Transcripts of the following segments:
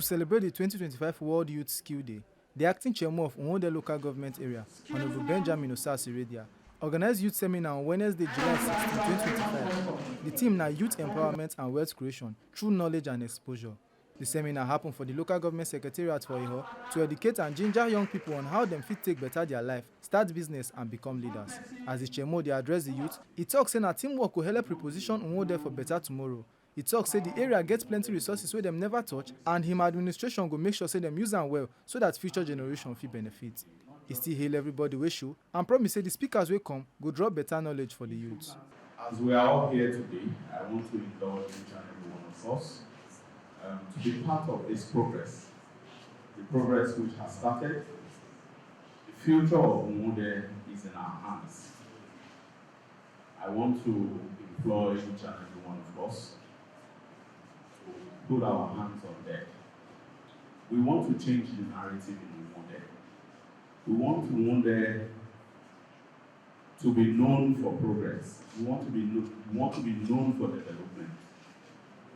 celebrate the 2025 World Youth Skill Day, the acting chairman of Uhunmwode local government area, Honorable Benjamin Osas Iredia, organized youth seminar on Wednesday, July 16, 2025. The theme na youth empowerment and wealth creation through knowledge and exposure. The seminar happened for the local government secretariat for Iho to educate and ginger young people on how them fit take better their life, start business and become leaders. As the chairman dey address the youth, he talk say na teamwork will help reposition Uhunmwode for better tomorrow. He talk say the area gets plenty resources wey dem never touch and him administration go make sure say dem use am well so that future generation fit benefit. He still hail everybody wey show and promise say the speakers wey come go drop better knowledge for the youth. As we are all here today, I want to indulge each and every one of us to be part of this progress, the progress which has started. The future of Uhunmwode is in our hands. I want to implore each and every one of us to put our hands on deck. We want to change the narrative in Uhunmwode. We want Uhunmwode to be known for progress. We want to be known for development.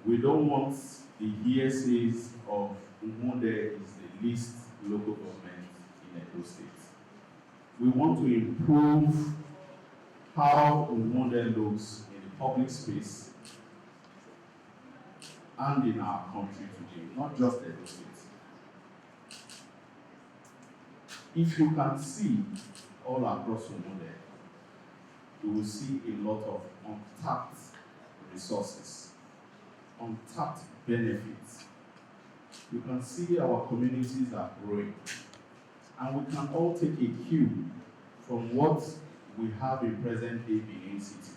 We don't want the hearsays of Uhunmwode is the least local government in Edo State. We want to improve how Uhunmwode looks in the public space and in our country today, not just Edo State. If you can see all across Uhunmwode, you will see a lot of untapped resources, untapped benefits. You can see our communities are growing, and we can all take a cue from what we have in present-day Benin City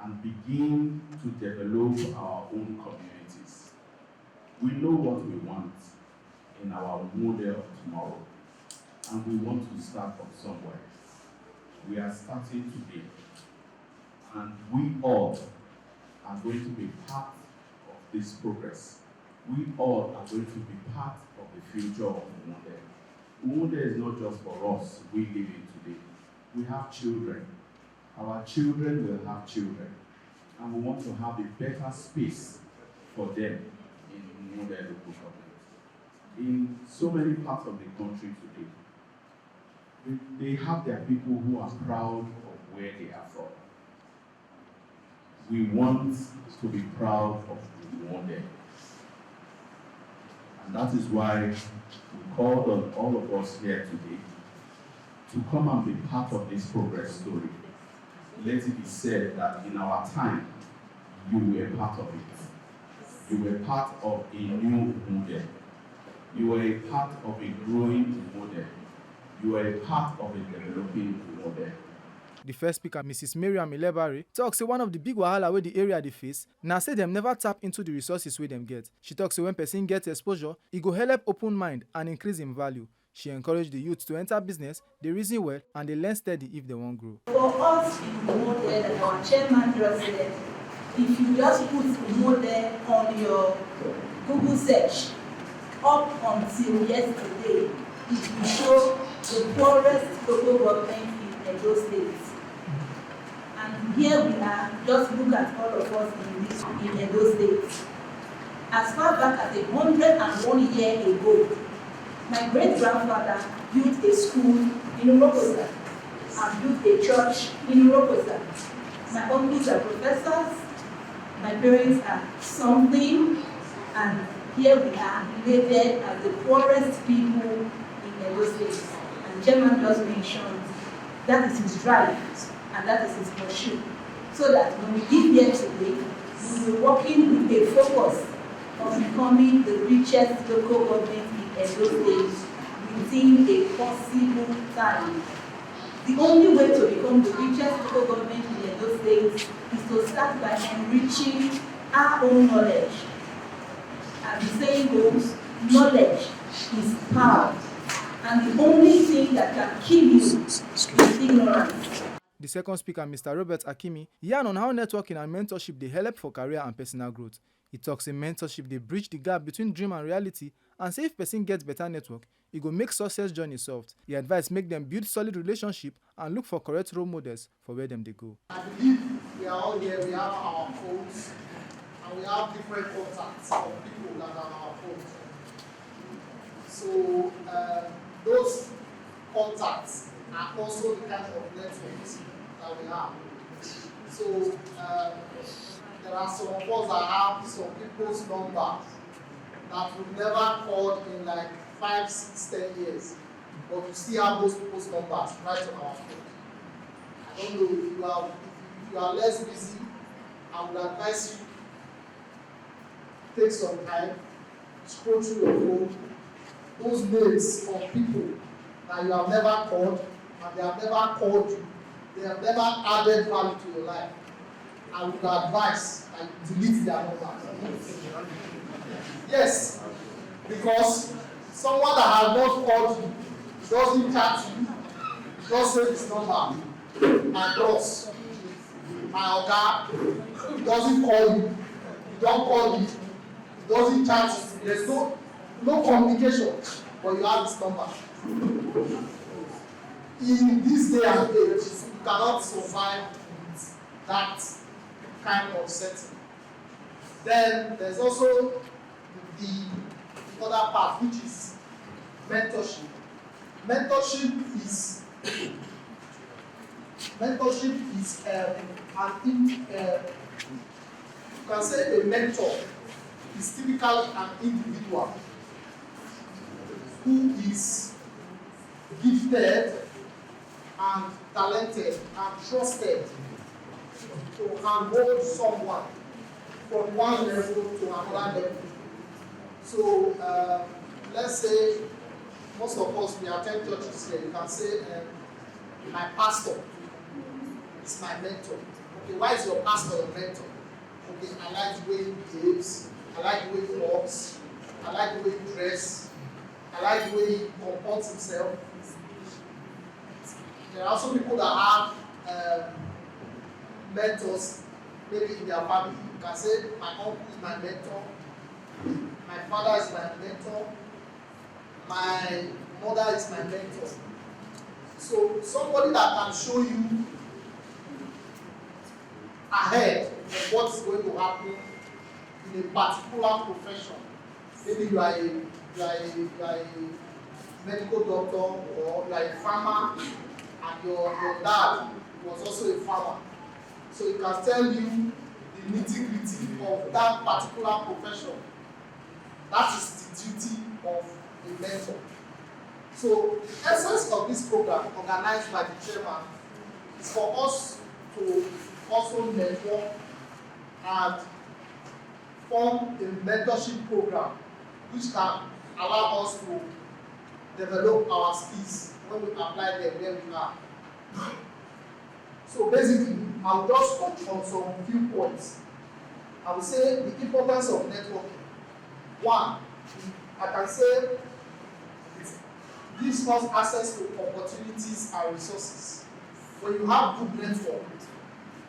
and begin to develop our own communities. We know what we want in our model of tomorrow, and we want to start from somewhere. We are starting today, and we all are going to be part of this progress. We all are going to be part of the future of Uhunmwode. Uhunmwode is not just for us, we live in today. We have children. Our children will have children, and we want to have a better space for them in Uhunmwode local government. In so many parts of the country today, they have their people who are proud of where they are from. We want to be proud of Uhunmwode. And that is why we called on all of us here today to come and be part of this progress story. Let it be said that in our time, you were part of it. You were part of a new Uhunmwode. You were a part of a growing Uhunmwode. You are a part of a developing Uhunmwode. The first speaker, Mrs. Miriam Ilebari, talks say one of the big wahala wey the area dey face na say dem never tap into the resources wey dem get. She talks say when person gets exposure, e go help open mind and increase in value. She encouraged the youth to enter business, they reason well, and they learn steady if they want grow. For us in Uhunmwode, our chairman just said, if you just put Uhunmwode on your Google search up until yesterday, it will show the poorest local government in Edo State. And here we are, just look at all of us in Edo State. As far back as 101 years ago, my great-grandfather built a school in Urokosa and built a church in Urokosa. My uncles are professors, my parents are something, and here we are related as the poorest people in Edo State. And Chairman just mentioned that is his drive and that is his pursuit. So that when we give here today, we will be working with a focus on becoming the richest local government in Edo State within a possible time. The only way to become the richest local government in Edo State is to start by enriching our own knowledge. As the saying goes, knowledge is power. And the only thing that can kill you is ignorance. The second speaker, Mr. Robert Akimi, yarn on how networking and mentorship dey help for career and personal growth. He talks in mentorship dey bridge the gap between dream and reality, and say if person gets better network, it go make success journey soft. He advise make them build solid relationship and look for correct role models for where them they go. I believe we are all here, we have our phones, and we have different contacts of people that are our phones. contacts are also the kind of networks that we have. So there are some of us that have some people's numbers that we've never called in like 5, 6, 10 years, but we still have those people's numbers right on our phone. I don't know if you are less busy, I would advise you take some time, scroll through your phone, those names of people that you have never called and they have never called you, they have never added value to your life. I would advise that you delete their numbers. Yes, because someone that has not called you, doesn't chat you, just save his number, my boss, my oga, doesn't call you, you don't call you, he doesn't chat you, there's no communication, but you have his number. In this day and age, you cannot survive with that kind of setting. Then there's also the other part, which is mentorship. Mentorship is you can say a mentor is typically an individual who is gifted and talented and trusted to handhold someone from one level to another level. So let's say most of us, we attend churches here, you can say my pastor is my mentor. Okay, why is your pastor your mentor? Okay, I like the way he behaves, I like the way he walks, I like the way he dresses, I like the way he comports himself. There are also people that have mentors, maybe in their family. You can say, my uncle is my mentor, my father is my mentor, my mother is my mentor. So somebody that can show you ahead of what is going to happen in a particular profession. Maybe you are a medical doctor, or you are a farmer, and your dad was also a farmer. So he can tell you the nitty-gritty of that particular profession. That is the duty of a mentor. So the essence of this program, organized by the chairman, is for us to also network and form a mentorship program which can allow us to develop our skills when we apply them where we are. So basically, I'll just touch on some few points. I will say the importance of networking. One, I can say it gives us access to opportunities and resources. When you have good network,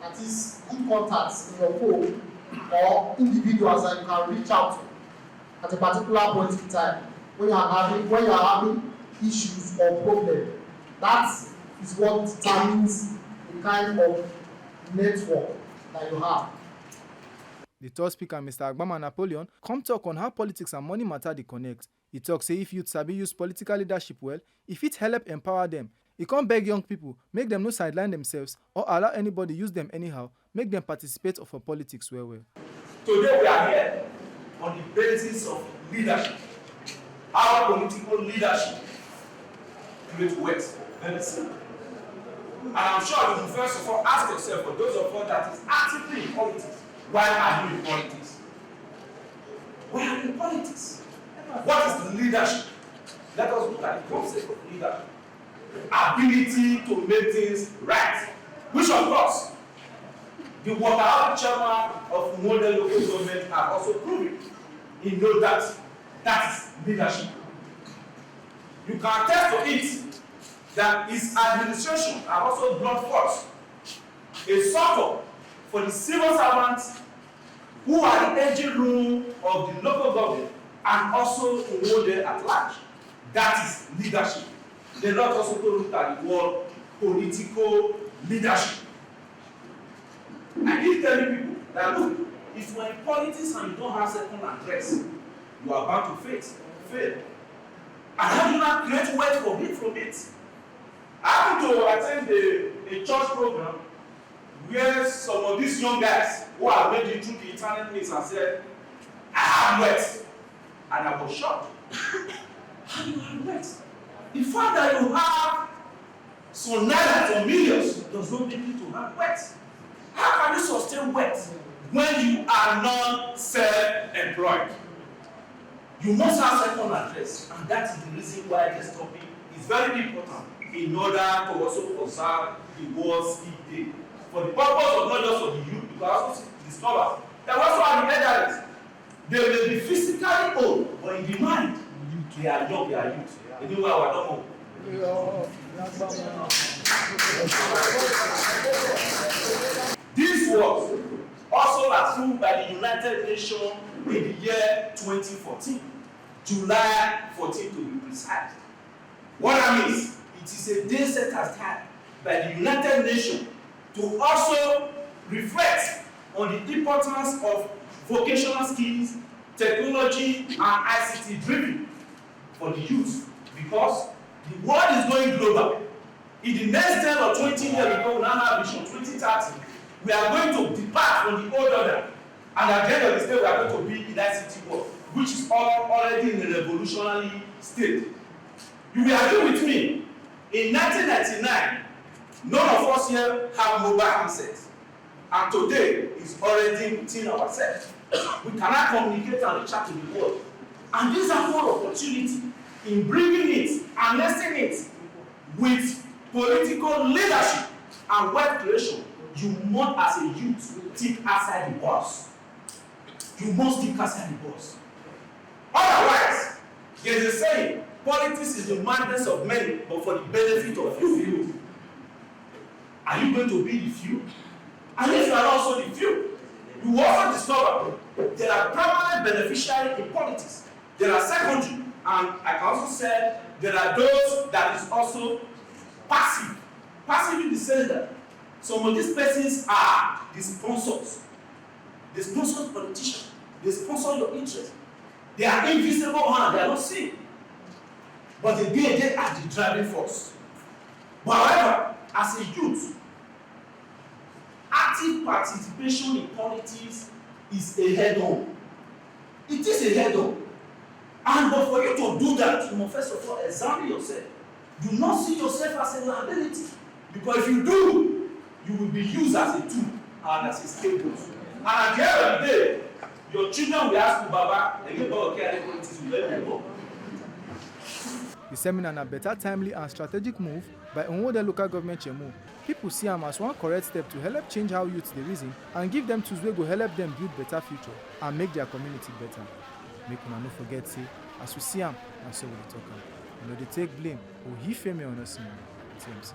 that is good contacts in your phone or individuals that you can reach out to at a particular point in time when you are having issues or problems, that is what determines the kind of network that you have. The third speaker, Mr. Agbama Napoleon, come talk on how politics and money matter dey connect. He talk say if youth sabi use political leadership well, e fit help empower them. He come beg young people, make them no sideline themselves or allow anybody use them anyhow, make them participate for politics well. Today we are here on the basis of leadership. Our political leadership creates wealth. Very simple. And I'm sure you will first of all ask yourself, for those of us that is actively in politics, why are you in politics? Why are you in politics? What is the leadership? Let us look at the concept of leadership. Ability to make things right. Which of course, the Water Actin Chairmo of Uhunmwode local government have also proven. He knows that is leadership. You can attest to it that his administration have also brought forth a support for the civil servants who are the engine room of the local government and also Uhunmwode at large. That is leadership. They not also look at the word political leadership. I keep telling people that look, if you are in politics and you don't have second address, you are bound to fail. And how do you not create wealth from it? happened to attend a church program where some of these young guys who have made it through the internet meets and said, I have wet. And I was shocked. How do you have wet? The fact that you have some naira or millions does not make you to have wet. How can you sustain wet when you are not self-employed? You must have second address, and that is the reason why this topic is very important in order to also conserve the world's heat day. For the purpose of not just for the youth, because also discover that also are the elderly. They may be physically old, but in the mind, they are young, they are youth. Anyway, I don't know. This was also approved by the United Nations in the year 2014, July 14 to be precise. What I mean is, it is a day set aside by the United Nations to also reflect on the importance of vocational skills, technology, and ICT driven for the youth, because the world is going global. In the next 10 or 20 years, because we now have vision 2030, we are going to depart from the old order, and at the end of the day, we are going to be in ICT world, which is already in a revolutionary state. You will agree with me, in 1999, none of us here have mobile handsets, and today is already within ourselves. We cannot communicate and reach out to the world. And this is a whole opportunity in bringing it and nesting it with political leadership and wealth creation. You must, as a youth, think outside the box. You must think outside the box. Otherwise, there is a saying, politics is the madness of many, but for the benefit of few. Are you going to be the few? And if you are also the few, you will also discover there are permanent beneficiaries in politics. There are secondary, and I can also say there are those that is also passive. Passive in the sense that some of these persons are the sponsors. They sponsor politicians. They sponsor your interest. They are invisible and they are not seen. But they are the driving force. But however, as a youth, active participation in politics is a head-on. It is a head-on. And but for you to do that, you must first of all examine yourself. Do not see yourself as a liability. Because if you do, you will be used as a tool and as a scapegoat. And at the end of the day, your children will ask you, Baba, again, okay, politics will let me go. The seminar na better, timely and strategic move by Uhunmwode Local Government Chairmo. People see am as one correct step to help change how youths dey reason and give them tools wey go help them build better future and make their community better. Make una no forget say, as we see am, na so we dey talk am. We no dey take blame, or he fame or not see am. TMC.